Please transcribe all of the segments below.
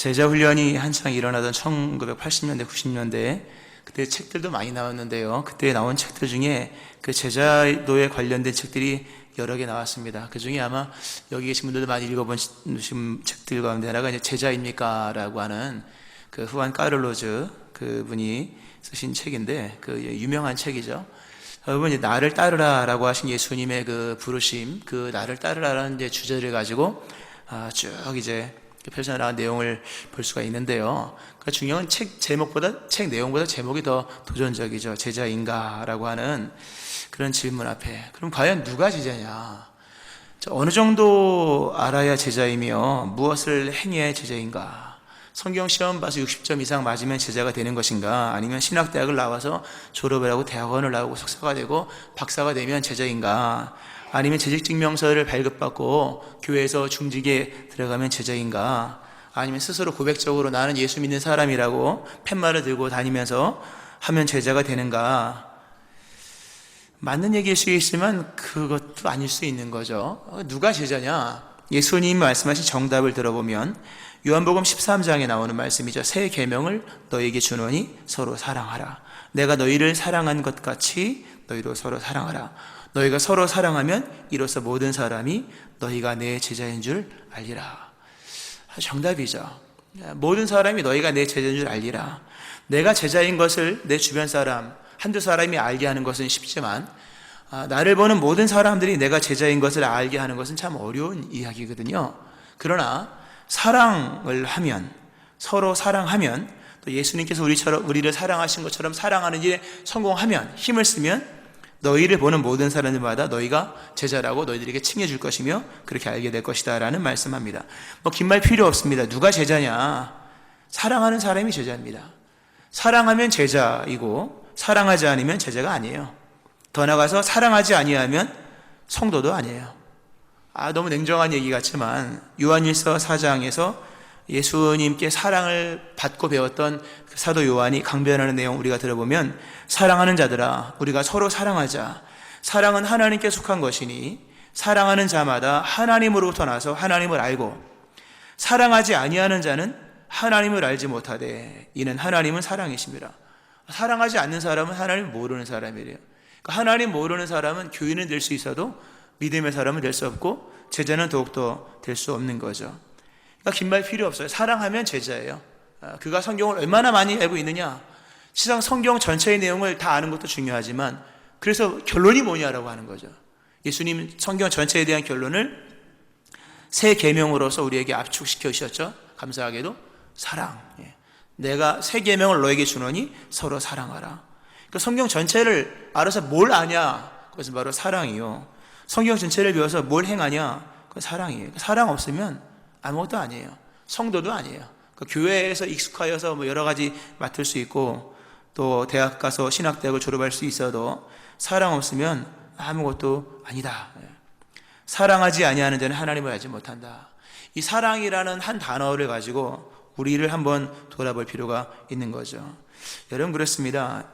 제자 훈련이 한창 일어나던 1980년대, 90년대에 그때 책들도 많이 나왔는데요. 그때 나온 책들 중에 그 제자도에 관련된 책들이 여러 개 나왔습니다. 그 중에 아마 여기 계신 분들도 많이 읽어본 책들 가운데 하나가 이제 제자입니까? 라고 하는 그 후안 까를로즈 그 분이 쓰신 책인데 그 유명한 책이죠. 여러분, 이제 나를 따르라 라고 하신 예수님의 그 부르심, 그 나를 따르라라는 이제 주제를 가지고 쭉 이제 펼쳐 나간 내용을 볼 수가 있는데요. 그러니까 중요한 책 제목보다, 책 내용보다 제목이 더 도전적이죠. 제자인가? 라고 하는 그런 질문 앞에. 그럼 과연 누가 제자냐? 어느 정도 알아야 제자이며 무엇을 행해야 제자인가? 성경 시험 봐서 60점 이상 맞으면 제자가 되는 것인가? 아니면 신학대학을 나와서 졸업을 하고 대학원을 나오고 석사가 되고 박사가 되면 제자인가? 아니면 재직증명서를 발급받고 교회에서 중직에 들어가면 제자인가? 아니면 스스로 고백적으로 나는 예수 믿는 사람이라고 팻말을 들고 다니면서 하면 제자가 되는가? 맞는 얘기일 수 있지만 그것도 아닐 수 있는 거죠. 누가 제자냐? 예수님이 말씀하신 정답을 들어보면 요한복음 13장에 나오는 말씀이죠. 새 계명을 너에게 주노니 서로 사랑하라. 내가 너희를 사랑한 것 같이 너희도 서로 사랑하라. 너희가 서로 사랑하면 이로써 모든 사람이 너희가 내 제자인 줄 알리라. 정답이죠. 모든 사람이 너희가 내 제자인 줄 알리라. 내가 제자인 것을 내 주변 사람 한두 사람이 알게 하는 것은 쉽지만 나를 보는 모든 사람들이 내가 제자인 것을 알게 하는 것은 참 어려운 이야기거든요. 그러나 사랑을 하면, 서로 사랑하면, 또 예수님께서 우리를 사랑하신 것처럼 사랑하는 일에 성공하면, 힘을 쓰면 너희를 보는 모든 사람들마다 너희가 제자라고 너희들에게 칭해 줄 것이며 그렇게 알게 될 것이다 라는 말씀합니다. 긴 말 필요 없습니다. 누가 제자냐? 사랑하는 사람이 제자입니다. 사랑하면 제자이고 사랑하지 않으면 제자가 아니에요. 더 나아가서 사랑하지 아니하면 성도도 아니에요. 너무 냉정한 얘기 같지만 요한일서 4장에서 예수님께 사랑을 받고 배웠던 그 사도 요한이 강변하는 내용 우리가 들어보면 사랑하는 자들아 우리가 서로 사랑하자. 사랑은 하나님께 속한 것이니 사랑하는 자마다 하나님으로부터 나서 하나님을 알고 사랑하지 아니하는 자는 하나님을 알지 못하되 이는 하나님은 사랑이십니다. 사랑하지 않는 사람은 하나님을 모르는 사람이래요. 그러니까 하나님 모르는 사람은 교인은 될 수 있어도 믿음의 사람은 될 수 없고 제자는 더욱더 될 수 없는 거죠. 그러니까 긴 말 필요 없어요. 사랑하면 제자예요. 그가 성경을 얼마나 많이 알고 있느냐? 시상 성경 전체의 내용을 다 아는 것도 중요하지만 그래서 결론이 뭐냐라고 하는 거죠. 예수님 성경 전체에 대한 결론을 새 계명으로서 우리에게 압축시켜 주셨죠. 감사하게도 사랑. 내가 새 계명을 너에게 주노니 서로 사랑하라. 그러니까 성경 전체를 알아서 뭘 아냐? 그것은 바로 사랑이요. 성경 전체를 배워서 뭘 행하냐? 그건 사랑이에요. 사랑 없으면 아무것도 아니에요. 성도도 아니에요. 교회에서 익숙하여서 여러 가지 맡을 수 있고 또 대학 가서 신학대학을 졸업할 수 있어도 사랑 없으면 아무것도 아니다. 사랑하지 아니하는 자는 하나님을 알지 못한다. 이 사랑이라는 한 단어를 가지고 우리를 한번 돌아볼 필요가 있는 거죠. 여러분 그렇습니다.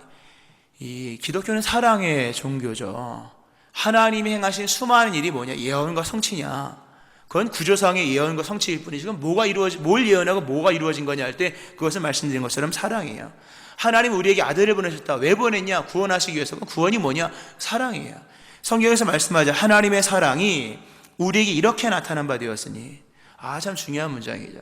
이 기독교는 사랑의 종교죠. 하나님이 행하신 수많은 일이 뭐냐? 예언과 성취냐? 그건 구조상의 예언과 성취일 뿐이지 뭘 예언하고 뭐가 이루어진 거냐 할 때 그것을 말씀드린 것처럼 사랑이에요. 하나님 우리에게 아들을 보내셨다. 왜 보냈냐? 구원하시기 위해서. 구원이 뭐냐? 사랑이에요. 성경에서 말씀하자 하나님의 사랑이 우리에게 이렇게 나타난 바 되었으니 참 중요한 문장이죠.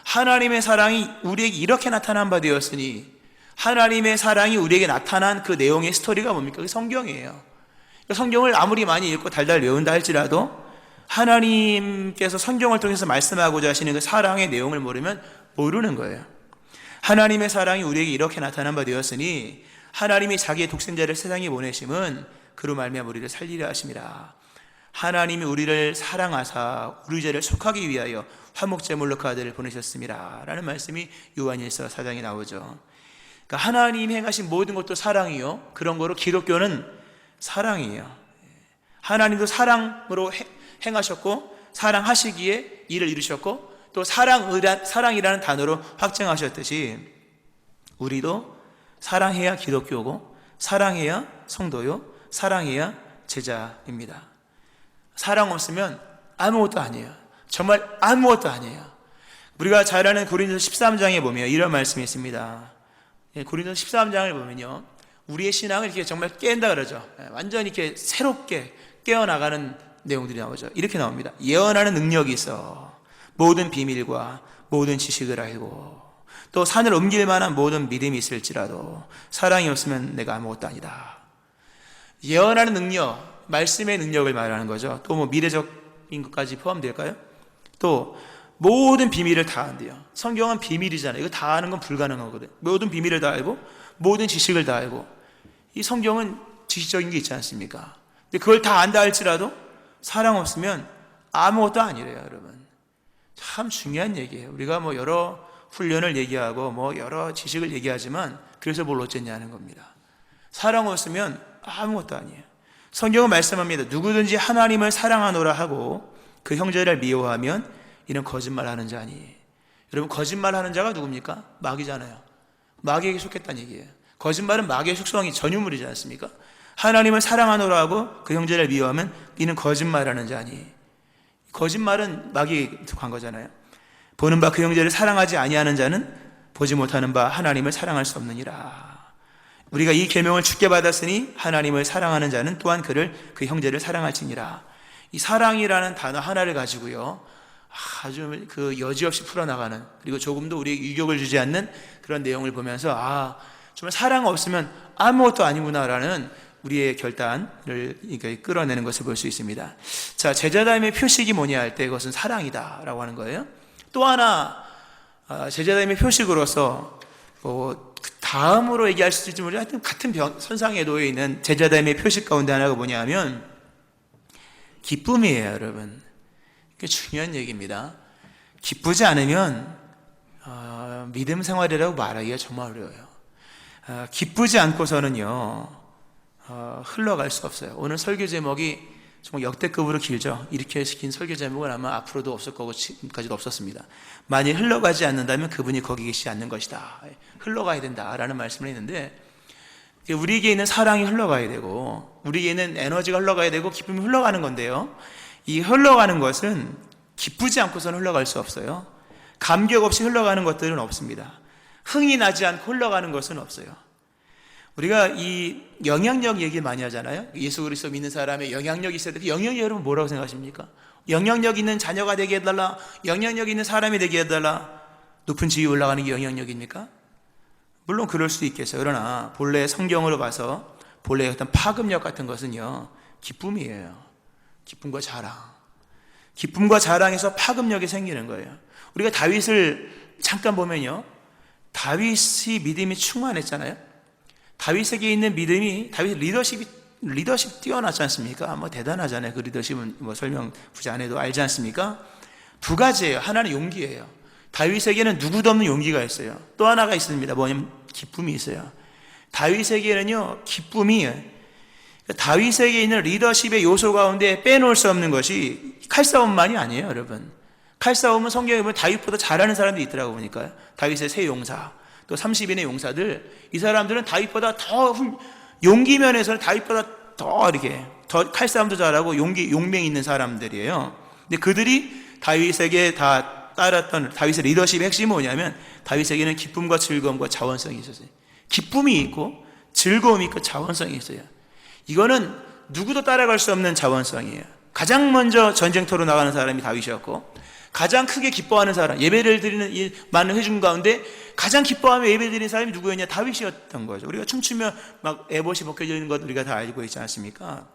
하나님의 사랑이 우리에게 이렇게 나타난 바 되었으니 하나님의 사랑이 우리에게 나타난 그 내용의 스토리가 뭡니까? 그게 성경이에요. 성경을 아무리 많이 읽고 달달 외운다 할지라도 하나님께서 성경을 통해서 말씀하고자 하시는 그 사랑의 내용을 모르면 모르는 거예요. 하나님의 사랑이 우리에게 이렇게 나타난 바 되었으니 하나님이 자기의 독생자를 세상에 보내심은 그로 말미암아 우리를 살리려 하심이라. 하나님이 우리를 사랑하사 우리 죄를 속하기 위하여 화목제물로 그 아들을 보내셨습니다 라는 말씀이 요한일서 4장에 나오죠. 그러니까 하나님이 행하신 모든 것도 사랑이요. 그런 거로 기독교는 사랑이에요. 하나님도 사랑으로 행하셨고 사랑하시기에 일을 이루셨고 또 사랑이라는 단어로 확증하셨듯이 우리도 사랑해야 기독교고 사랑해야 성도요 사랑해야 제자입니다. 사랑 없으면 아무것도 아니에요. 정말 아무것도 아니에요. 우리가 잘 아는 고린도서 13장에 보면 이런 말씀이 있습니다. 고린도서 13장을 보면요, 우리의 신앙을 이렇게 정말 깬다 그러죠. 완전히 이렇게 새롭게 깨어나가는 내용들이 나오죠. 이렇게 나옵니다. 예언하는 능력이 있어 모든 비밀과 모든 지식을 알고, 또 산을 옮길 만한 모든 믿음이 있을지라도 사랑이 없으면 내가 아무것도 아니다. 예언하는 능력, 말씀의 능력을 말하는 거죠. 또 뭐 미래적인 것까지 포함될까요? 또 모든 비밀을 다 안돼요. 성경은 비밀이잖아요. 이거 다 아는 건 불가능하거든요. 모든 비밀을 다 알고 모든 지식을 다 알고, 이 성경은 지식적인 게 있지 않습니까? 근데 그걸 다 안다 할지라도 사랑 없으면 아무것도 아니래요, 여러분. 참 중요한 얘기예요. 우리가 뭐 여러 훈련을 얘기하고 뭐 여러 지식을 얘기하지만 그래서 뭘 어쨌냐는 겁니다. 사랑 없으면 아무것도 아니에요. 성경은 말씀합니다. 누구든지 하나님을 사랑하노라 하고 그 형제를 미워하면 이는 거짓말하는 자니. 여러분, 거짓말하는 자가 누굽니까? 마귀잖아요. 마귀에게 속했다는 얘기예요. 거짓말은 마귀의 속성이 전유물이지 않습니까? 하나님을 사랑하노라 하고 그 형제를 미워하면 이는 거짓말하는 자니. 거짓말은 마귀에 속한 거잖아요. 보는 바 그 형제를 사랑하지 아니하는 자는 보지 못하는 바 하나님을 사랑할 수 없느니라. 우리가 이 계명을 주께 받았으니 하나님을 사랑하는 자는 또한 그 형제를 사랑할지니라. 이 사랑이라는 단어 하나를 가지고요, 아주 그 여지없이 풀어나가는, 그리고 조금도 우리에게 유격을 주지 않는 그런 내용을 보면서 정말 사랑 없으면 아무것도 아니구나라는 우리의 결단을 끌어내는 것을 볼 수 있습니다. 자, 제자다임의 표식이 뭐냐 할 때 그것은 사랑이다라고 하는 거예요. 또 하나 제자다임의 표식으로서 다음으로 얘기할 수 있을지 모르지만 하여튼 같은 선상에 놓여 있는 제자다임의 표식 가운데 하나가 뭐냐 하면 기쁨이에요, 여러분. 이게 중요한 얘기입니다. 기쁘지 않으면 믿음 생활이라고 말하기가 정말 어려워요. 기쁘지 않고서는요 흘러갈 수 없어요. 오늘 설교 제목이 정말 역대급으로 길죠. 이렇게 긴 설교 제목은 아마 앞으로도 없을 거고 지금까지도 없었습니다. 만일 흘러가지 않는다면 그분이 거기 계시지 않는 것이다. 흘러가야 된다라는 말씀을 했는데, 우리에게 있는 사랑이 흘러가야 되고 우리에게 있는 에너지가 흘러가야 되고 기쁨이 흘러가는 건데요, 이 흘러가는 것은 기쁘지 않고서는 흘러갈 수 없어요. 감격 없이 흘러가는 것들은 없습니다. 흥이 나지 않고 흘러가는 것은 없어요. 우리가 이 영향력 얘기 많이 하잖아요. 예수 그리스도 믿는 사람의 영향력이 있어야 돼. 그 영향력 여러분 뭐라고 생각하십니까? 영향력 있는 자녀가 되게 해달라, 영향력 있는 사람이 되게 해달라, 높은 지위 올라가는 게 영향력입니까? 물론 그럴 수도 있겠어요. 그러나 본래 성경으로 봐서 본래 어떤 파급력 같은 것은요 기쁨이에요. 기쁨과 자랑. 기쁨과 자랑에서 파급력이 생기는 거예요. 우리가 다윗을 잠깐 보면요, 다윗이 믿음이 충만했잖아요. 다윗에게 있는 믿음이, 다윗 리더십 뛰어나지 않습니까? 대단하잖아요. 그 리더십은 설명 굳이 안 해도 알지 않습니까? 두 가지예요. 하나는 용기예요. 다윗에게는 누구도 없는 용기가 있어요. 또 하나가 있습니다. 뭐냐면 기쁨이 있어요. 다윗에게는요 기쁨이, 다윗에게 있는 리더십의 요소 가운데 빼놓을 수 없는 것이 칼싸움만이 아니에요, 여러분. 칼싸움은 성경에 보면 다윗보다 잘하는 사람들이 있더라고 보니까요. 다윗의 세 용사, 또 30인의 용사들, 이 사람들은 다윗보다 더 용기 면에서는 다윗보다 더 칼싸움도 잘하고 용맹 있는 사람들이에요. 근데 그들이 다윗에게 다 따랐던 다윗의 리더십의 핵심이 뭐냐면 다윗에게는 기쁨과 즐거움과 자원성이 있었어요. 기쁨이 있고 즐거움이 있고 자원성이 있어요. 이거는 누구도 따라갈 수 없는 자원성이에요. 가장 먼저 전쟁터로 나가는 사람이 다윗이었고, 가장 크게 기뻐하는 사람, 예배를 드리는 이 많은 회중 가운데 가장 기뻐하며 예배 드리는 사람이 누구였냐? 다윗이었던 거죠. 우리가 춤추며 막 에봇이 벗겨지는 것 우리가 다 알고 있지 않습니까?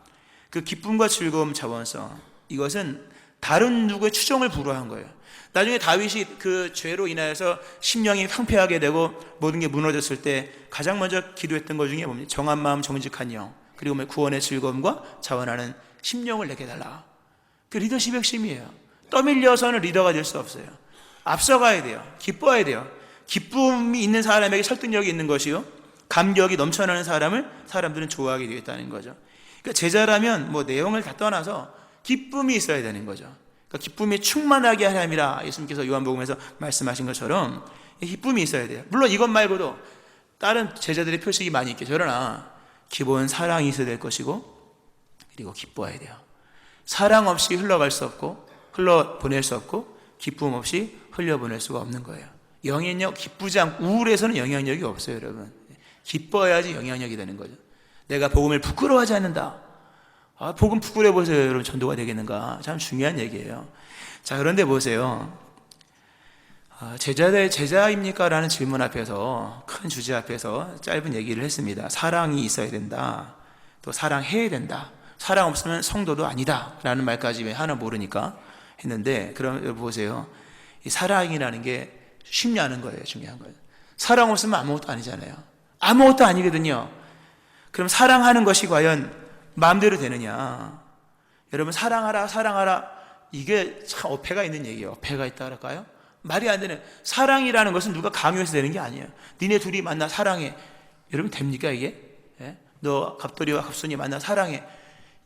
그 기쁨과 즐거움, 자원성, 이것은 다른 누구의 추종을 불허한 거예요. 나중에 다윗이 그 죄로 인하여서 심령이 황폐하게 되고 모든 게 무너졌을 때 가장 먼저 기도했던 것 중에 뭡니까? 정한 마음, 정직한 영, 그리고 구원의 즐거움과 자원하는 심령을 내게 달라. 그 리더십의 핵심이에요. 떠밀려서는 리더가 될 수 없어요. 앞서가야 돼요. 기뻐야 돼요. 기쁨이 있는 사람에게 설득력이 있는 것이요, 감격이 넘쳐나는 사람들은 좋아하게 되겠다는 거죠. 그러니까 제자라면 내용을 다 떠나서 기쁨이 있어야 되는 거죠. 그러니까 기쁨이 충만하게 하람이라 예수님께서 요한복음에서 말씀하신 것처럼 기쁨이 있어야 돼요. 물론 이것 말고도 다른 제자들의 표식이 많이 있겠죠. 그러나 기본 사랑이 있어야 될 것이고, 그리고 기뻐야 돼요. 사랑 없이 흘러갈 수 없고 흘러보낼 수 없고 기쁨 없이 흘려보낼 수가 없는 거예요. 영향력, 기쁘지 않고 우울해서는 영향력이 없어요, 여러분. 기뻐야지 영향력이 되는 거죠. 내가 복음을 부끄러워하지 않는다. 복음 부끄러워 보세요, 여러분. 전도가 되겠는가? 참 중요한 얘기예요. 자, 그런데 보세요. 제자입니까? 라는 질문 앞에서, 큰 주제 앞에서 짧은 얘기를 했습니다. 사랑이 있어야 된다. 또 사랑해야 된다. 사랑 없으면 성도도 아니다. 라는 말까지 왜 하나 모르니까 했는데, 그럼 보세요. 이 사랑이라는 게 쉽지 않은 거예요. 중요한 거예요. 사랑 없으면 아무것도 아니잖아요. 아무것도 아니거든요. 그럼 사랑하는 것이 과연 마음대로 되느냐? 여러분, 사랑하라, 사랑하라. 이게 참 어폐가 있는 얘기예요. 어폐가 있다 그럴까요? 말이 안 되는. 사랑이라는 것은 누가 강요해서 되는 게 아니에요. 니네 둘이 만나 사랑해. 여러분, 됩니까 이게? 예? 너 갑돌이와 갑순이 만나 사랑해.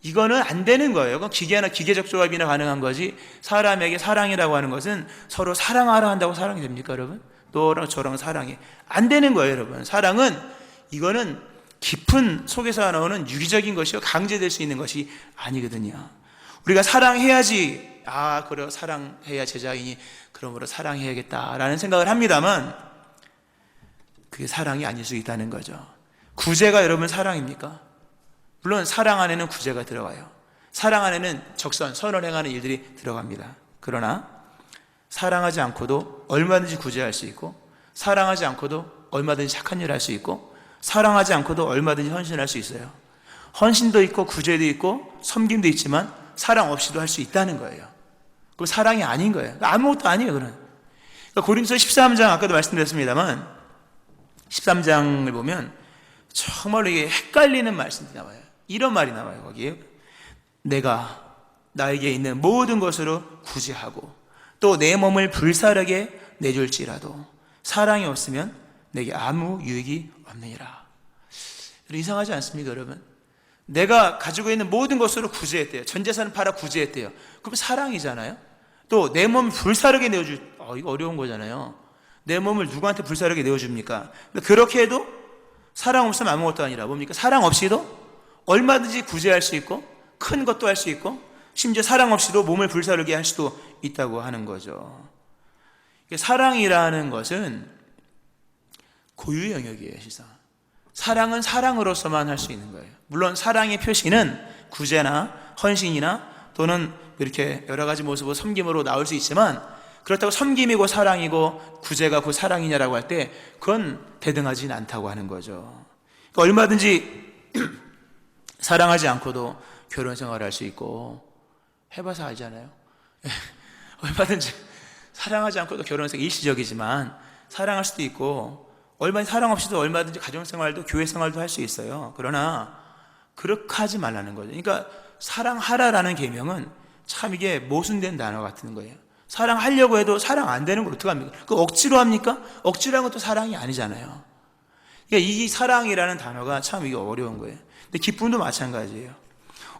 이거는 안 되는 거예요. 그건 기계적 조합이나 가능한 거지. 사람에게 사랑이라고 하는 것은 서로 사랑하라 한다고 사랑이 됩니까, 여러분? 너랑 저랑 사랑해. 안 되는 거예요, 여러분. 사랑은, 이거는 깊은 속에서 나오는 유기적인 것이요, 강제될 수 있는 것이 아니거든요. 우리가 사랑해야지, 그래, 사랑해야 제자이니 그러므로 사랑해야겠다라는 생각을 합니다만, 그게 사랑이 아닐 수 있다는 거죠. 구제가 여러분 사랑입니까? 물론 사랑 안에는 구제가 들어가요. 사랑 안에는 선을 행하는 일들이 들어갑니다. 그러나 사랑하지 않고도 얼마든지 구제할 수 있고, 사랑하지 않고도 얼마든지 착한 일을 할 수 있고, 사랑하지 않고도 얼마든지 헌신할 수 있어요. 헌신도 있고 구제도 있고 섬김도 있지만 사랑 없이도 할 수 있다는 거예요. 그건 사랑이 아닌 거예요. 아무것도 아니에요, 그건. 그러니까 고린도서 13장, 아까도 말씀드렸습니다만 13장을 보면 정말로 이게 헷갈리는 말씀이 나와요. 이런 말이 나와요, 거기에. 내가 나에게 있는 모든 것으로 구제하고 또 내 몸을 불사르게 내줄지라도 사랑이 없으면 내게 아무 유익이 없느니라. 이상하지 않습니까, 여러분? 내가 가지고 있는 모든 것으로 구제했대요. 전 재산을 팔아 구제했대요. 그럼 사랑이잖아요. 또 내 몸을 불사르게 이거 어려운 거잖아요. 내 몸을 누구한테 불사르게 내어줍니까? 그렇게 해도 사랑 없으면 아무것도 아니라 뭡니까? 사랑 없이도 얼마든지 구제할 수 있고 큰 것도 할 수 있고 심지어 사랑 없이도 몸을 불사르게 할 수도 있다고 하는 거죠. 사랑이라는 것은 고유 영역이에요, 실상. 사랑은 사랑으로서만 할 수 있는 거예요. 물론 사랑의 표시는 구제나 헌신이나 또는 이렇게 여러 가지 모습으로 섬김으로 나올 수 있지만, 그렇다고 섬김이고 사랑이고 구제가 그 사랑이냐라고 할 때 그건 대등하지는 않다고 하는 거죠. 그러니까 얼마든지 사랑하지 않고도 결혼 생활을 할 수 있고, 해봐서 알잖아요. 얼마든지 사랑하지 않고도 결혼 생활 일시적이지만 사랑할 수도 있고, 얼마든지 사랑 없이도 얼마든지 가정생활도 교회 생활도 할 수 있어요. 그러나 그렇게 하지 말라는 거죠. 그러니까 사랑하라라는 계명은 참 이게 모순된 단어 같은 거예요. 사랑하려고 해도 사랑 안 되는 걸 어떡합니까? 그 억지로 합니까? 억지로 하는 것도 사랑이 아니잖아요. 그러니까 이 사랑이라는 단어가 참 이게 어려운 거예요. 근데 기쁨도 마찬가지예요.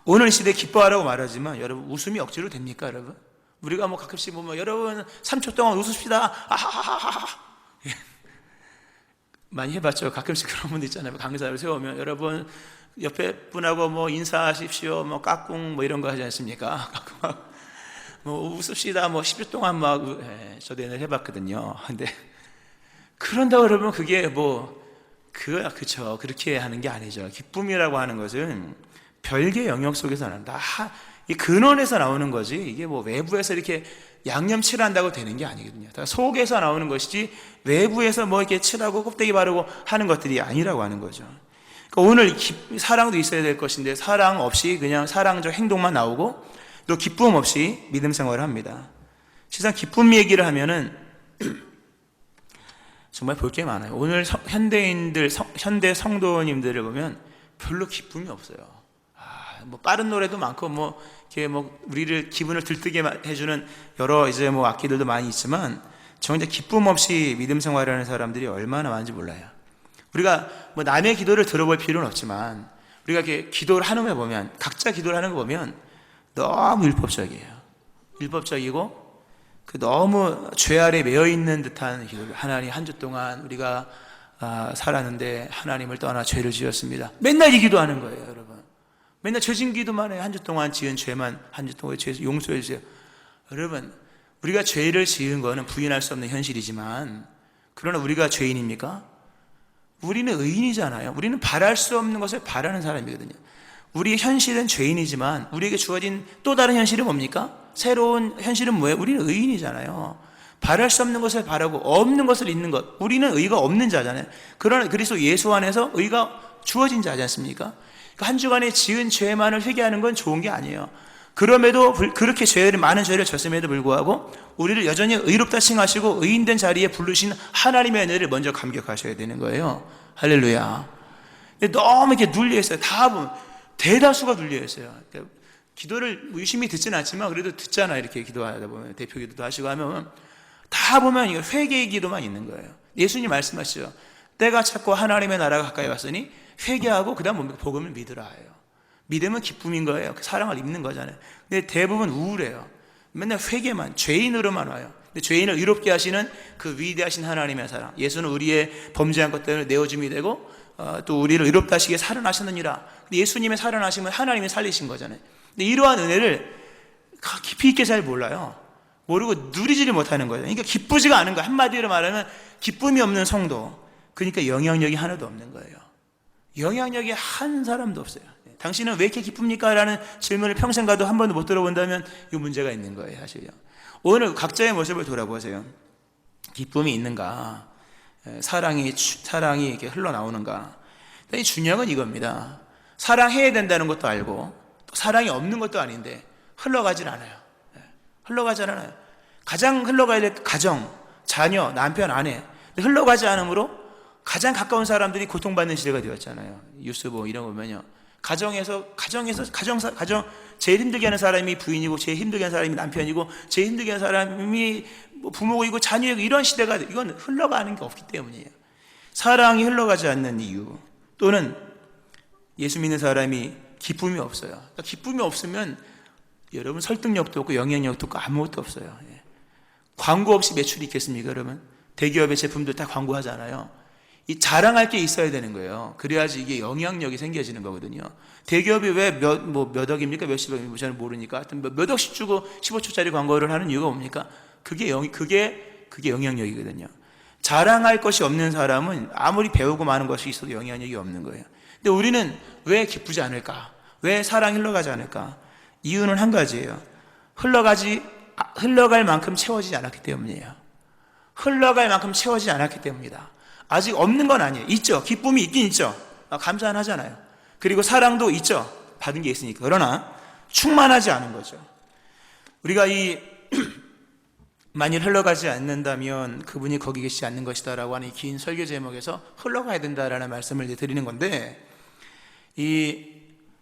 오늘 시대에 기뻐하라고 말하지만 여러분, 웃음이 억지로 됩니까, 여러분? 우리가 뭐 가끔씩 보면 여러분 3초 동안 웃읍시다. 아하하하하. 많이 해봤죠. 가끔씩 그런 분들 있잖아요. 강사를 세우면 여러분 옆에 분하고 뭐 인사하십시오, 뭐 까꿍 뭐 이런 거 하지 않습니까? 뭐 웃읍시다, 뭐 10초 동안 막, 저도 옛날에 해봤거든요. 근데 그런다고 그러면 그게 그쵸. 그렇게 하는 게 아니죠. 기쁨이라고 하는 것은 별개 영역 속에서 나온다. 이 근원에서 나오는 거지. 이게 뭐 외부에서 이렇게 양념 칠한다고 되는 게 아니거든요. 다 속에서 나오는 것이지 외부에서 뭐 이렇게 칠하고 껍데기 바르고 하는 것들이 아니라고 하는 거죠. 그러니까 오늘 사랑도 있어야 될 것인데 사랑 없이 그냥 사랑적 행동만 나오고 또 기쁨 없이 믿음 생활을 합니다. 실상 기쁨 얘기를 하면은 정말 볼 게 많아요. 오늘 현대 성도님들을 보면 별로 기쁨이 없어요. 뭐 빠른 노래도 많고 이렇게 우리를 기분을 들뜨게 해주는 여러 이제 악기들도 많이 있지만 정작 기쁨 없이 믿음 생활하는 사람들이 얼마나 많은지 몰라요. 우리가 남의 기도를 들어볼 필요는 없지만 우리가 이렇게 기도를 하는 거 보면, 각자 기도를 하는 거 보면 너무 율법적이에요. 율법적이고 너무 죄 아래 매여 있는 듯한 기도. 하나님, 한 주 동안 우리가 살았는데 하나님을 떠나 죄를 지었습니다. 맨날 이 기도하는 거예요, 여러분. 맨날 죄진 기도만 해요. 한 주 동안 지은 죄만 한 주 동안 죄 용서해 주세요. 여러분, 우리가 죄를 지은 거는 부인할 수 없는 현실이지만, 그러나 우리가 죄인입니까? 우리는 의인이잖아요. 우리는 바랄 수 없는 것을 바라는 사람이거든요. 우리의 현실은 죄인이지만 우리에게 주어진 또 다른 현실은 뭡니까? 새로운 현실은 뭐예요? 우리는 의인이잖아요. 바랄 수 없는 것을 바라고 없는 것을 잊는 것. 우리는 의가 없는 자잖아요. 그러나 그리스도 예수 안에서 의가 주어진 자지 않습니까? 한 주간에 지은 죄만을 회개하는 건 좋은 게 아니에요. 그럼에도 그렇게 많은 죄를 졌음에도 불구하고 우리를 여전히 의롭다 칭하시고 의인된 자리에 부르신 하나님의 은혜를 먼저 감격하셔야 되는 거예요. 할렐루야. 근데 너무 이렇게 눌려 있어요. 다 보면 대다수가 눌려 있어요. 그러니까 기도를 유심히 듣지는 않지만 그래도 듣잖아. 이렇게 기도하다 보면 대표 기도도 하시고 하면 다 보면 이거 회개의 기도만 있는 거예요. 예수님 말씀하시죠. 때가 찼고 하나님의 나라가 가까이 왔으니 회개하고 그 다음 복음을 믿으라 해요. 믿음은 기쁨인 거예요. 사랑을 입는 거잖아요. 근데 대부분 우울해요. 맨날 회개만, 죄인으로만 와요. 근데 죄인을 의롭게 하시는 그 위대하신 하나님의 사랑. 예수는 우리의 범죄한 것 때문에 내어줌이 되고 또 우리를 의롭다 하시기에 살아나셨느니라. 근데 예수님의 살아나심은 하나님이 살리신 거잖아요. 근데 이러한 은혜를 깊이 있게 잘 몰라요. 모르고 누리지를 못하는 거예요. 그러니까 기쁘지가 않은 거예요. 한마디로 말하면 기쁨이 없는 성도. 그러니까 영향력이 하나도 없는 거예요. 영향력이 한 사람도 없어요. 당신은 왜 이렇게 기쁩니까? 라는 질문을 평생 가도 한 번도 못 들어본다면 이 문제가 있는 거예요, 사실요. 오늘 각자의 모습을 돌아보세요. 기쁨이 있는가? 사랑이 이렇게 흘러나오는가? 이 중요한 건 이겁니다. 사랑해야 된다는 것도 알고 또 사랑이 없는 것도 아닌데 흘러가질 않아요. 흘러가질 않아요. 가장 흘러가야 될 가정, 자녀, 남편, 아내. 흘러가지 않으므로 가장 가까운 사람들이 고통받는 시대가 되었잖아요. 뉴스 이런 거 보면요. 가정에서 제일 힘들게 하는 사람이 부인이고 제일 힘들게 하는 사람이 남편이고 제일 힘들게 하는 사람이 부모이고 자녀이고 이런 시대가 이건 흘러가는 게 없기 때문이에요. 사랑이 흘러가지 않는 이유 또는 예수 믿는 사람이 기쁨이 없어요. 그러니까 기쁨이 없으면 여러분 설득력도 없고 영향력도 없고 아무것도 없어요. 광고 없이 매출이 있겠습니까, 여러분? 대기업의 제품들 다 광고하잖아요. 이 자랑할 게 있어야 되는 거예요. 그래야지 이게 영향력이 생겨지는 거거든요. 대기업이 왜 몇 억입니까? 몇십억입니까? 저는 모르니까. 하여튼 몇 억씩 주고 15초짜리 광고를 하는 이유가 뭡니까? 그게 영향력이거든요. 자랑할 것이 없는 사람은 아무리 배우고 많은 것이 있어도 영향력이 없는 거예요. 근데 우리는 왜 기쁘지 않을까? 왜 사랑이 흘러가지 않을까? 이유는 한 가지예요. 흘러갈 만큼 채워지지 않았기 때문이에요. 흘러갈 만큼 채워지지 않았기 때문이다. 아직 없는 건 아니에요. 있죠. 기쁨이 있긴 있죠. 감사는 하잖아요. 그리고 사랑도 있죠. 받은 게 있으니까. 그러나 충만하지 않은 거죠. 우리가 만일 흘러가지 않는다면 그분이 거기 계시지 않는 것이다 라고 하는 이 긴 설교 제목에서 흘러가야 된다라는 말씀을 드리는 건데, 이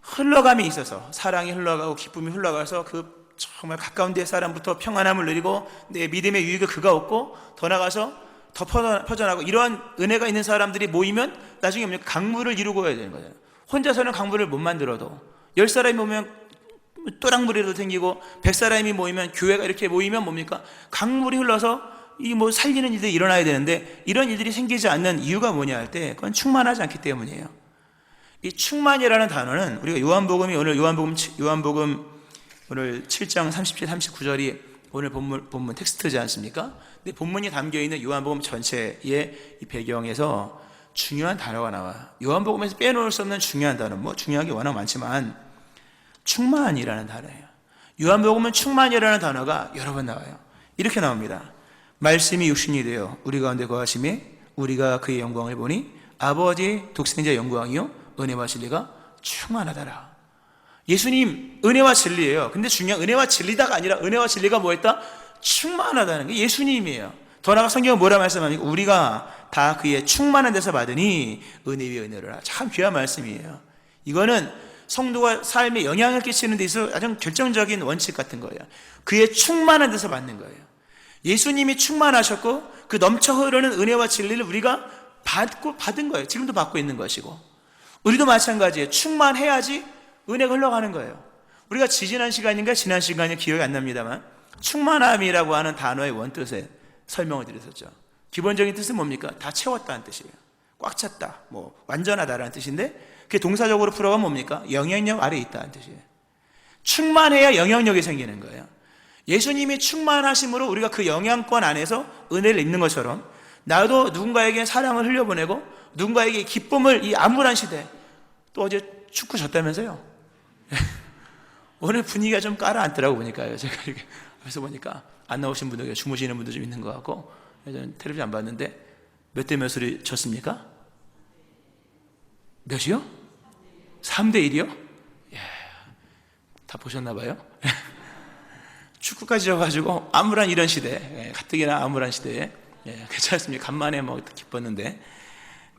흘러감이 있어서 사랑이 흘러가고 기쁨이 흘러가서 그 정말 가까운 데 사람부터 평안함을 누리고 내 믿음의 유익을 그가 얻고 더 나가서 더 퍼져나가고 이러한 은혜가 있는 사람들이 모이면 나중에 강물을 이루고 해야 되는 거예요. 혼자서는 강물을 못 만들어도 10사람이 모이면 또랑물이라도 생기고 100사람이 모이면 교회가 이렇게 모이면 뭡니까? 강물이 흘러서 살리는 일들이 일어나야 되는데 이런 일들이 생기지 않는 이유가 뭐냐 할 때 그건 충만하지 않기 때문이에요. 이 충만이라는 단어는 우리가 요한복음 오늘 7장 37, 39절이 오늘 본문 텍스트지 않습니까? 근데 본문이 담겨있는 요한복음 전체의 이 배경에서 중요한 단어가 나와요. 요한복음에서 빼놓을 수 없는 중요한 단어, 중요한 게 워낙 많지만 충만이라는 단어예요. 요한복음은 충만이라는 단어가 여러 번 나와요. 이렇게 나옵니다. 말씀이 육신이 되어 우리 가운데 거하심에 우리가 그의 영광을 보니 아버지의 독생자의 영광이요 은혜와 진리가 충만하더라. 예수님 은혜와 진리예요. 근데 중요한 은혜와 진리다가 아니라 은혜와 진리가 뭐였다? 충만하다는 게 예수님이에요. 더 나아가 성경은 뭐라 말씀합니까? 우리가 다 그의 충만한 데서 받으니 은혜 위에 은혜를. 참 귀한 말씀이에요. 이거는 성도가 삶에 영향을 끼치는 데 있어서 아주 결정적인 원칙 같은 거예요. 그의 충만한 데서 받는 거예요. 예수님이 충만하셨고 그 넘쳐 흐르는 은혜와 진리를 우리가 받은 거예요. 지금도 받고 있는 것이고 우리도 마찬가지예요. 충만해야지 은혜가 흘러가는 거예요. 우리가 지난 시간이 기억이 안 납니다만 충만함이라고 하는 단어의 원뜻에 설명을 드렸었죠. 기본적인 뜻은 뭡니까? 다 채웠다는 뜻이에요. 꽉 찼다, 완전하다라는 뜻인데 그게 동사적으로 풀어가면 뭡니까? 영향력 아래에 있다는 뜻이에요. 충만해야 영향력이 생기는 거예요. 예수님이 충만하심으로 우리가 그 영향권 안에서 은혜를 입는 것처럼 나도 누군가에게 사랑을 흘려보내고 누군가에게 기쁨을, 이 암울한 시대, 또 어제 축구 졌다면서요? 오늘 분위기가 좀 깔아앉더라고 보니까요. 제가 이렇게 앞에서 보니까 안 나오신 분들, 주무시는 분도 좀 있는 것 같고, 저는 텔레비전 안 봤는데 몇 대 몇으로 졌습니까? 몇이요? 3대 1이요? 예, 다 보셨나 봐요. 축구까지 져가지고 암울한 이런 시대, 가뜩이나 암울한 시대에 괜찮습니다. 간만에 뭐 기뻤는데,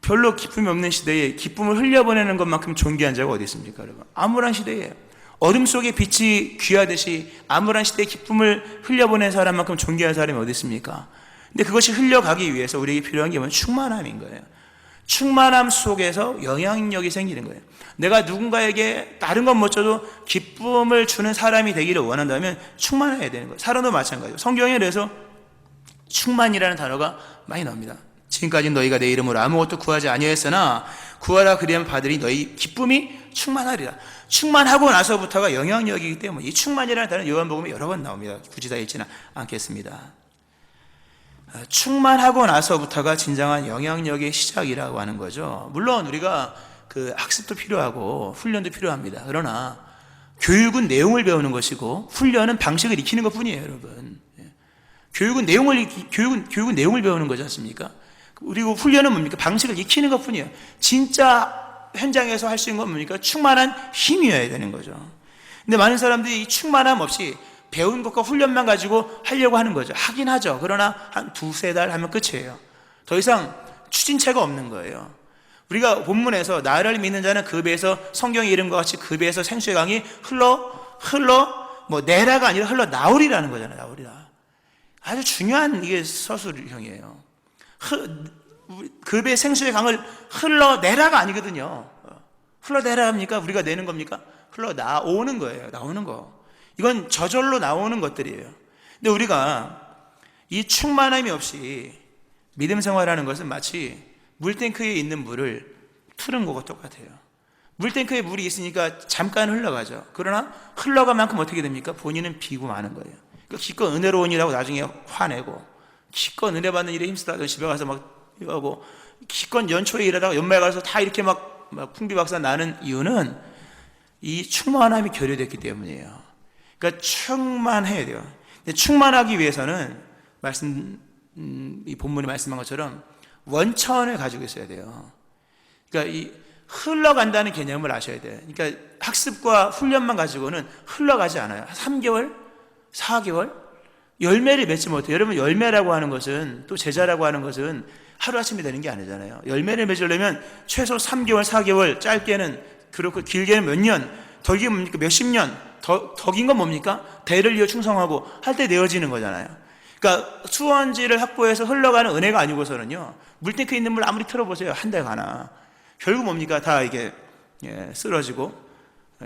별로 기쁨이 없는 시대에 기쁨을 흘려보내는 것만큼 존귀한 자가 어디 있습니까, 여러분? 암울한 시대에 어둠 속에 빛이 귀하듯이 암울한 시대에 기쁨을 흘려보낸 사람만큼 존귀한 사람이 어디 있습니까? 근데 그것이 흘려가기 위해서 우리에게 필요한 게 뭐냐면 충만함인 거예요. 충만함 속에서 영향력이 생기는 거예요. 내가 누군가에게 다른 건 못 줘도 기쁨을 주는 사람이 되기를 원한다면 충만해야 되는 거예요. 사람도 마찬가지예요. 성경에 그래서 충만이라는 단어가 많이 나옵니다. 지금까지 너희가 내 이름으로 아무것도 구하지 아니하였으나 구하라 그리하면 받으리 너희 기쁨이 충만하리라. 충만하고 나서부터가 영향력이기 때문에 이 충만이라는 단어는 요한복음에 여러 번 나옵니다. 굳이 다 읽지는 않겠습니다. 충만하고 나서부터가 진정한 영향력의 시작이라고 하는 거죠. 물론 우리가 그 학습도 필요하고 훈련도 필요합니다. 그러나 교육은 내용을 배우는 것이고 훈련은 방식을 익히는 것뿐이에요, 여러분. 교육은 내용을 배우는 거지 않습니까? 그리고 훈련은 뭡니까? 방식을 익히는 것뿐이에요. 진짜 현장에서 할 수 있는 건 뭡니까? 충만한 힘이어야 되는 거죠. 근데 많은 사람들이 이 충만함 없이 배운 것과 훈련만 가지고 하려고 하는 거죠. 하긴 하죠. 그러나 한 두세 달 하면 끝이에요. 더 이상 추진체가 없는 거예요. 우리가 본문에서 나를 믿는 자는 그 배에서 성경의 이름과 같이 그 배에서 생수의 강이 흘러 내라가 아니라 흘러 나오리라는 거잖아요. 나오리라. 아주 중요한 이게 서술형이에요. 그 배의 생수의 강을 흘러내라가 아니거든요. 흘러내라 합니까? 우리가 내는 겁니까? 흘러나오는 거예요. 나오는 거. 이건 저절로 나오는 것들이에요. 근데 우리가 이 충만함이 없이 믿음 생활하는 것은 마치 물탱크에 있는 물을 틀은 것과 똑같아요. 물탱크에 물이 있으니까 잠깐 흘러가죠. 그러나 흘러간 만큼 어떻게 됩니까? 본인은 비고 마는 거예요. 기껏 은혜로운 일하고 나중에 화내고, 기껏 은혜 받는 일에 힘쓰다가 집에 가서 막 이거하고, 기껏 연초에 일하다가 연말에 가서 다 이렇게 막 풍비박산 나는 이유는 이 충만함이 결여됐기 때문이에요. 그러니까 충만해야 돼요. 근데 충만하기 위해서는 이 본문이 말씀한 것처럼 원천을 가지고 있어야 돼요. 그러니까 이 흘러간다는 개념을 아셔야 돼요. 그러니까 학습과 훈련만 가지고는 흘러가지 않아요. 3개월, 4개월 열매를 맺지 못해요. 여러분, 열매라고 하는 것은, 또 제자라고 하는 것은 하루아침에 되는 게 아니잖아요. 열매를 맺으려면 최소 3개월, 4개월, 짧게는 그렇고 길게는 몇 년, 더 긴 뭡니까? 몇십 년, 더 긴 건 뭡니까? 대를 이어 충성하고 할 때 내어지는 거잖아요. 그러니까 수원지를 확보해서 흘러가는 은혜가 아니고서는요, 물탱크에 있는 물 아무리 틀어보세요. 한 달 가나. 결국 뭡니까? 다 이게 쓰러지고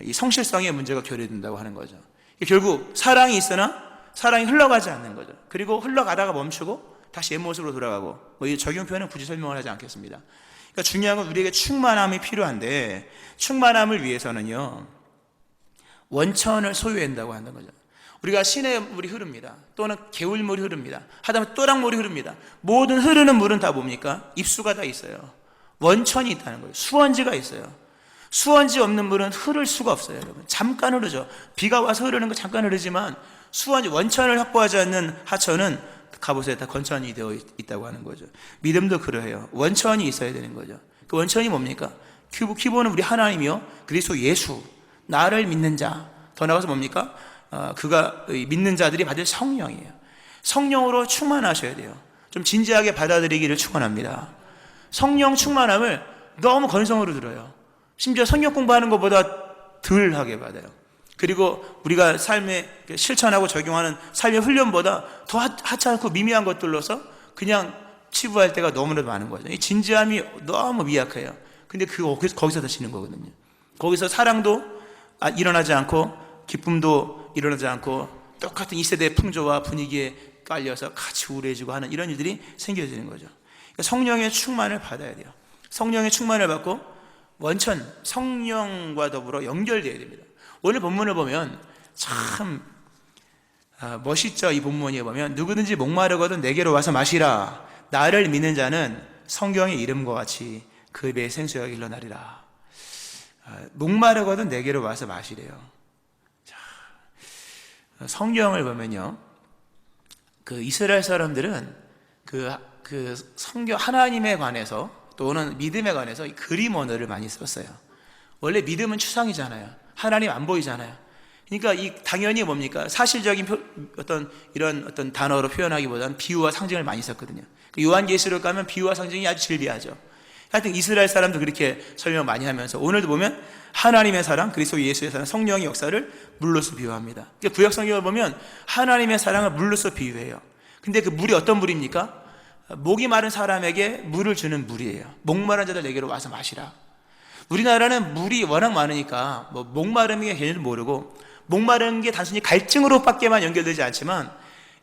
이 성실성의 문제가 결여된다고 하는 거죠. 결국 사랑이 있으나 사랑이 흘러가지 않는 거죠. 그리고 흘러가다가 멈추고 다시 옛 모습으로 돌아가고, 이 적용 표현은 굳이 설명을 하지 않겠습니다. 그러니까 중요한 건 우리에게 충만함이 필요한데, 충만함을 위해서는요, 원천을 소유해야 한다고 하는 거죠. 우리가 시내 물이 흐릅니다. 또는 개울물이 흐릅니다. 하다못해 또랑물이 흐릅니다. 모든 흐르는 물은 다 뭡니까? 입수가 다 있어요. 원천이 있다는 거예요. 수원지가 있어요. 수원지 없는 물은 흐를 수가 없어요, 여러분. 잠깐 흐르죠. 비가 와서 흐르는 거 잠깐 흐르지만 수원지, 원천을 확보하지 않는 하천은 갑옷에 다 건천이 되어 있다고 하는 거죠. 믿음도 그러해요. 원천이 있어야 되는 거죠. 그 원천이 뭡니까? 기본은 우리 하나님이요, 그리스도 예수, 나를 믿는 자, 더 나아가서 뭡니까? 그가 믿는 자들이 받을 성령이에요. 성령으로 충만하셔야 돼요. 좀 진지하게 받아들이기를 축원합니다. 성령 충만함을 너무 건성으로 들어요. 심지어 성경 공부하는 것보다 덜 하게 받아요. 그리고 우리가 삶에 실천하고 적용하는 삶의 훈련보다 더 하찮고 미미한 것들로서 그냥 치부할 때가 너무나도 많은 거죠. 이 진지함이 너무 미약해요. 근데 거기서 다치는 거거든요. 거기서 사랑도 일어나지 않고 기쁨도 일어나지 않고 똑같은 이 세대의 풍조와 분위기에 깔려서 같이 우울해지고 하는 이런 일들이 생겨지는 거죠. 그러니까 성령의 충만을 받아야 돼요. 성령의 충만을 받고 원천, 성령과 더불어 연결되어야 됩니다. 오늘 본문을 보면 참 멋있죠. 이 본문에 보면 누구든지 목마르거든 내게로 와서 마시라. 나를 믿는 자는 성경의 이름과 같이 그 배에 생수가 흘러나리라. 목마르거든 내게로 와서 마시래요. 자, 성경을 보면요, 그 이스라엘 사람들은 그 성경 하나님에 관해서 또는 믿음에 관해서 이 그림 언어를 많이 썼어요. 원래 믿음은 추상이잖아요. 하나님 안 보이잖아요. 그러니까 당연히 뭡니까? 사실적인 이런 어떤 단어로 표현하기보다는 비유와 상징을 많이 썼거든요. 요한계시록 가면 비유와 상징이 아주 즐비하죠. 하여튼 이스라엘 사람도 그렇게 설명 많이 하면서 오늘도 보면 하나님의 사랑, 그리스도 예수의 사랑, 성령의 역사를 물로서 비유합니다. 그러니까 구약 성경을 보면 하나님의 사랑을 물로서 비유해요. 근데 그 물이 어떤 물입니까? 목이 마른 사람에게 물을 주는 물이에요. 목마른 자들 내게로 와서 마시라. 우리나라는 물이 워낙 많으니까 목마름의 개념을 모르고, 목마른 게 단순히 갈증으로밖에만 연결되지 않지만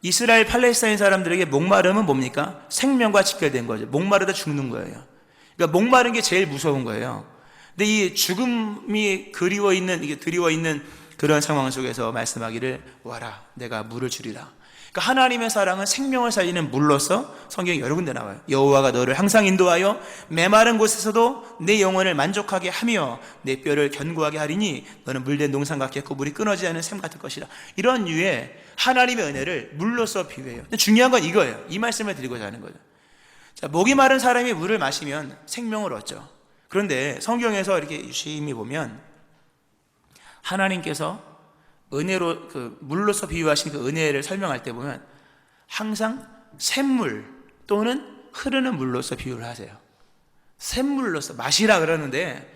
이스라엘 팔레스타인 사람들에게 목마름은 뭡니까? 생명과 직결된 거죠. 목마르다 죽는 거예요. 그러니까 목마른 게 제일 무서운 거예요. 근데 이 죽음이 드리워 있는 그런 상황 속에서 말씀하기를 와라, 내가 물을 주리라. 그러니까 하나님의 사랑은 생명을 살리는 물로서 성경에 여러 군데 나와요. 여호와가 너를 항상 인도하여 메마른 곳에서도 내 영혼을 만족하게 하며 내 뼈를 견고하게 하리니 너는 물된 농산 같겠고 물이 끊어지지 않는 샘 같을 것이라. 이런 류의 하나님의 은혜를 물로서 비유해요. 근데 중요한 건 이거예요. 이 말씀을 드리고자 하는 거죠. 자, 목이 마른 사람이 물을 마시면 생명을 얻죠. 그런데 성경에서 이렇게 유심히 보면 하나님께서 은혜로 물로서 비유하신 그 은혜를 설명할 때 보면 항상 샘물 또는 흐르는 물로서 비유를 하세요. 샘물로서 마시라 그러는데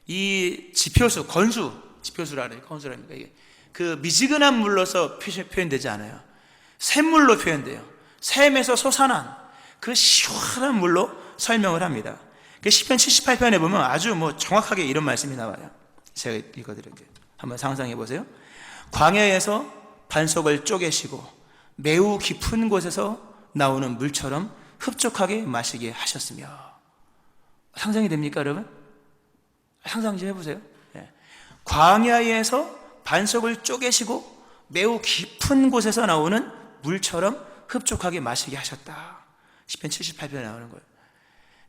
이 지표수라는 건수랍니까? 이게 그 미지근한 물로서 표현되지 않아요. 샘물로 표현돼요. 샘에서 솟아난 그 시원한 물로 설명을 합니다. 그 시편 78편에 보면 아주 정확하게 이런 말씀이 나와요. 제가 읽어드릴게요. 한번 상상해 보세요. 광야에서 반석을 쪼개시고 매우 깊은 곳에서 나오는 물처럼 흡족하게 마시게 하셨으며. 상상이 됩니까, 여러분? 상상 좀 해보세요. 광야에서 반석을 쪼개시고 매우 깊은 곳에서 나오는 물처럼 흡족하게 마시게 하셨다. 시편 78편에 나오는 거예요.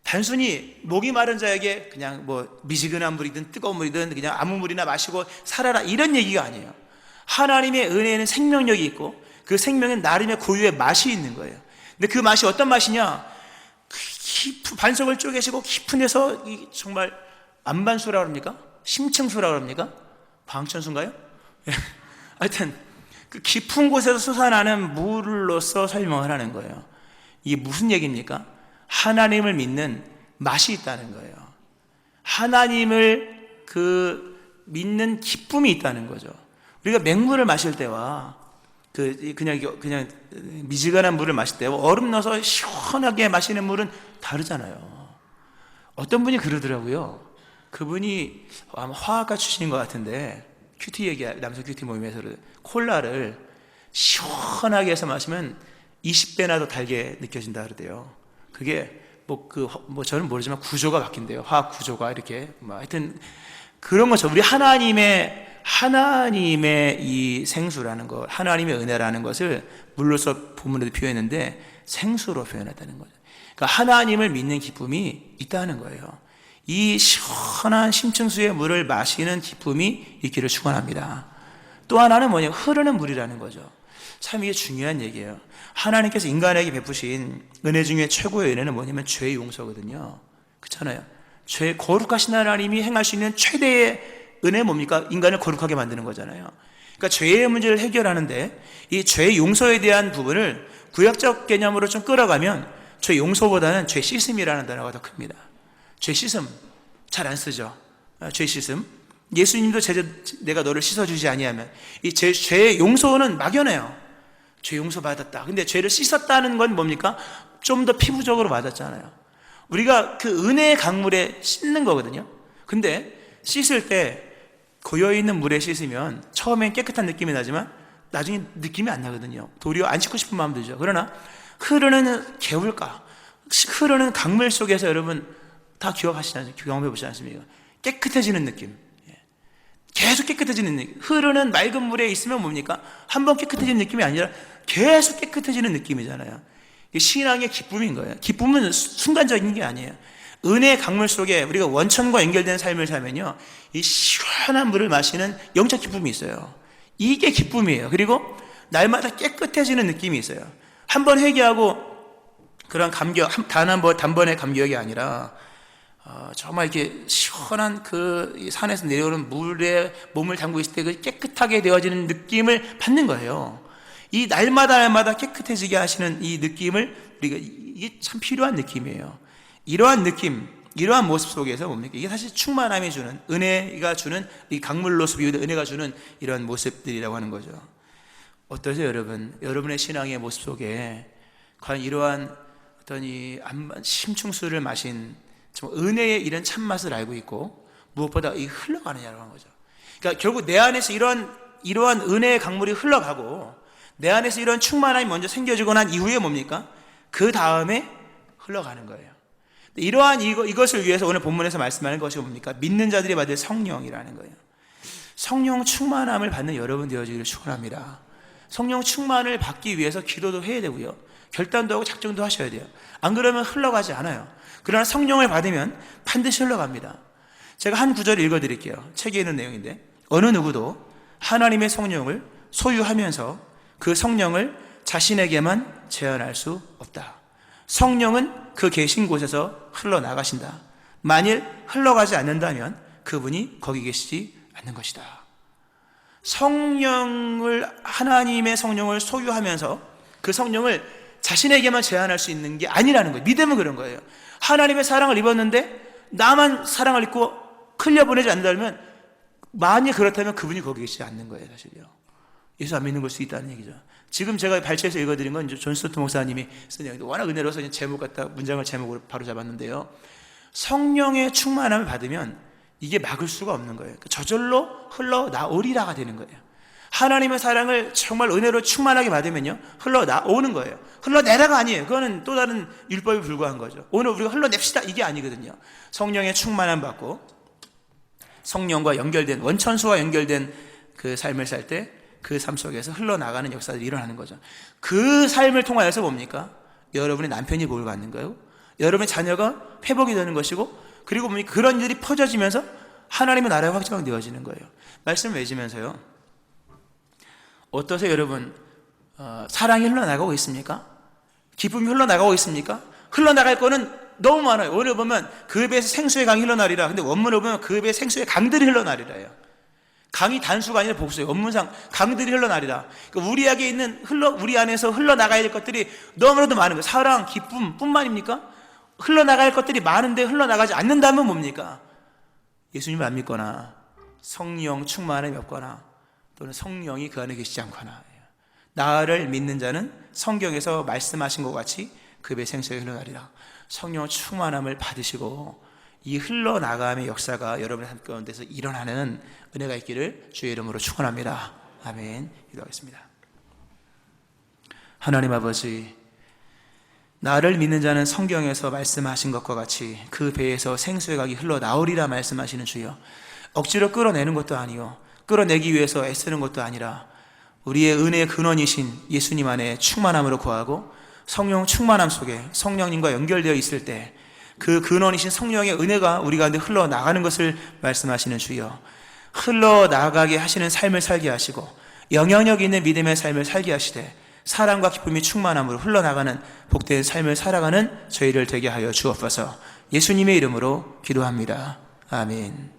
단순히 목이 마른 자에게 그냥 미지근한 물이든 뜨거운 물이든 그냥 아무 물이나 마시고 살아라 이런 얘기가 아니에요. 하나님의 은혜에는 생명력이 있고 그 생명은 나름의 고유의 맛이 있는 거예요. 근데 그 맛이 어떤 맛이냐? 반석을 쪼개시고 깊은 데서 정말 안반수라고 합니까? 심층수라고 합니까? 방천수인가요? 하여튼 그 깊은 곳에서 솟아나는 물로서 설명을 하는 거예요. 이게 무슨 얘기입니까? 하나님을 믿는 맛이 있다는 거예요. 하나님을 믿는 기쁨이 있다는 거죠. 우리가 맹물을 마실 때와 그냥 미지근한 물을 마실 때와 얼음 넣어서 시원하게 마시는 물은 다르잖아요. 어떤 분이 그러더라고요. 그분이 아마 화학과 출신인 것 같은데 남성 큐티 모임에서 콜라를 시원하게 해서 마시면 20배나 더 달게 느껴진다 그러대요. 그게 저는 모르지만 구조가 바뀐대요. 화학 구조가 이렇게 하여튼 그런 거죠. 우리 하나님의 이 생수라는 것, 하나님의 은혜라는 것을 물로서 본문에도 표현했는데 생수로 표현했다는 거죠. 그러니까 하나님을 믿는 기쁨이 있다는 거예요. 이 시원한 심층수의 물을 마시는 기쁨이 있기를 축원합니다. 또 하나는 뭐냐면 흐르는 물이라는 거죠. 참 이게 중요한 얘기예요. 하나님께서 인간에게 베푸신 은혜 중에 최고의 은혜는 뭐냐면 죄의 용서거든요. 그렇잖아요. 거룩하신 하나님이 행할 수 있는 최대의 은혜 뭡니까? 인간을 거룩하게 만드는 거잖아요. 그러니까 죄의 문제를 해결하는데 이 죄의 용서에 대한 부분을 구약적 개념으로 좀 끌어가면 죄 용서보다는 죄 씻음이라는 단어가 더 큽니다. 죄 씻음 잘 안 쓰죠. 죄 씻음. 예수님도 내가 너를 씻어주지 아니하면 이 죄의 용서는 막연해요. 죄 용서 받았다. 근데 죄를 씻었다는 건 뭡니까? 좀 더 피부적으로 맞았잖아요. 우리가 그 은혜의 강물에 씻는 거거든요. 근데 씻을 때 고여있는 물에 씻으면 처음엔 깨끗한 느낌이 나지만 나중에 느낌이 안 나거든요. 도리어 안 씻고 싶은 마음 들죠. 그러나 흐르는 개울가, 흐르는 강물 속에서 여러분 다 경험해 보시지 않습니까? 깨끗해지는 느낌. 계속 깨끗해지는 느낌. 흐르는 맑은 물에 있으면 뭡니까? 한번 깨끗해지는 느낌이 아니라 계속 깨끗해지는 느낌이잖아요. 이게 신앙의 기쁨인 거예요. 기쁨은 순간적인 게 아니에요. 은혜의 강물 속에 우리가 원천과 연결된 삶을 살면요, 이 시원한 물을 마시는 영적 기쁨이 있어요. 이게 기쁨이에요. 그리고 날마다 깨끗해지는 느낌이 있어요. 한번 회개하고 그런 감격, 단번의 감격이 아니라 정말 이렇게 시원한 그 산에서 내려오는 물에 몸을 담고 있을 때 그 깨끗하게 되어지는 느낌을 받는 거예요. 이 날마다 깨끗해지게 하시는 이 느낌을 우리가, 이게 참 필요한 느낌이에요. 이러한 느낌, 이러한 모습 속에서 뭡니까? 이게 사실 충만함이 주는, 은혜가 주는, 이 강물로서 비유된 은혜가 주는 이런 모습들이라고 하는 거죠. 어떠세요, 여러분? 여러분의 신앙의 모습 속에 과연 이러한 어떤 이 심층수를 마신 은혜의 이런 참맛을 알고 있고, 무엇보다 이 흘러가느냐라고 하는 거죠. 그러니까 결국 내 안에서 이러한 은혜의 강물이 흘러가고, 내 안에서 이런 충만함이 먼저 생겨지고 난 이후에 뭡니까? 그 다음에 흘러가는 거예요. 이러한 이것을 위해서 오늘 본문에서 말씀하는 것이 뭡니까? 믿는 자들이 받을 성령이라는 거예요. 성령 충만함을 받는 여러분 되어지기를 축원합니다. 성령 충만을 받기 위해서 기도도 해야 되고요, 결단도 하고 작정도 하셔야 돼요. 안 그러면 흘러가지 않아요. 그러나 성령을 받으면 반드시 흘러갑니다. 제가 한 구절을 읽어드릴게요. 책에 있는 내용인데, 어느 누구도 하나님의 성령을 소유하면서 그 성령을 자신에게만 제한할 수 없다. 성령은 그 계신 곳에서 흘러나가신다. 만일 흘러가지 않는다면 그분이 거기 계시지 않는 것이다. 하나님의 성령을 소유하면서 그 성령을 자신에게만 제한할 수 있는 게 아니라는 거예요. 믿음은 그런 거예요. 하나님의 사랑을 입었는데 나만 사랑을 입고 흘려보내지 않는다면, 만약 그렇다면 그분이 거기 계시지 않는 거예요, 사실요. 예수 안 믿는 걸 수 있다는 얘기죠. 지금 제가 발췌해서 읽어드린 건 존 스토트 목사님이 쓴 내용인데, 워낙 은혜로워서 문장을 제목으로 바로 잡았는데요. 성령의 충만함을 받으면 이게 막을 수가 없는 거예요. 저절로 흘러나오리라가 되는 거예요. 하나님의 사랑을 정말 은혜로 충만하게 받으면요, 흘러나오는 거예요. 흘러내라가 아니에요. 그거는 또 다른 율법에 불과한 거죠. 오늘 우리가 흘러냅시다, 이게 아니거든요. 성령의 충만함 받고 성령과 연결된, 원천수와 연결된 그 삶을 살 때 그 삶 속에서 흘러나가는 역사들이 일어나는 거죠. 그 삶을 통하여서 뭡니까? 여러분의 남편이 복을 받는 거예요. 여러분의 자녀가 회복이 되는 것이고, 그리고 뭡니까? 그런 일이 퍼져지면서 하나님의 나라가 확장되어지는 거예요. 말씀을 맺으면서요, 어떠세요, 여러분? 사랑이 흘러나가고 있습니까? 기쁨이 흘러나가고 있습니까? 흘러나갈 거는 너무 많아요. 오늘 보면 그 배에서 생수의 강이 흘러나리라. 근데 원문을 보면 그 배에 생수의 강들이 흘러나리라요. 강이 단수가 아니라 복수예요. 원문상 강들이 흘러나리라. 그러니까 우리 안에서 흘러나가야 될 것들이 너무나도 많은 거예요. 사랑, 기쁨 뿐만입니까? 흘러나갈 것들이 많은데 흘러나가지 않는다면 뭡니까? 예수님을 안 믿거나, 성령 충만함이 없거나, 또는 성령이 그 안에 계시지 않거나. 나를 믿는 자는 성경에서 말씀하신 것 같이 그 배 생수에 흘러나리라. 성령 충만함을 받으시고 이 흘러나감의 역사가 여러분의 삶 가운데서 일어나는 은혜가 있기를 주의 이름으로 축원합니다. 아멘. 기도하겠습니다. 하나님 아버지, 나를 믿는 자는 성경에서 말씀하신 것과 같이 그 배에서 생수의 강이 흘러나오리라 말씀하시는 주여, 억지로 끌어내는 것도 아니요, 끌어내기 위해서 애쓰는 것도 아니라 우리의 은혜의 근원이신 예수님 안에 충만함으로 거하고 성령 충만함 속에 성령님과 연결되어 있을 때 그 근원이신 성령의 은혜가 우리 가운데 흘러나가는 것을 말씀하시는 주여, 흘러나가게 하시는 삶을 살게 하시고 영향력 있는 믿음의 삶을 살게 하시되 사랑과 기쁨이 충만함으로 흘러나가는 복된 삶을 살아가는 저희를 되게 하여 주옵소서. 예수님의 이름으로 기도합니다. 아멘.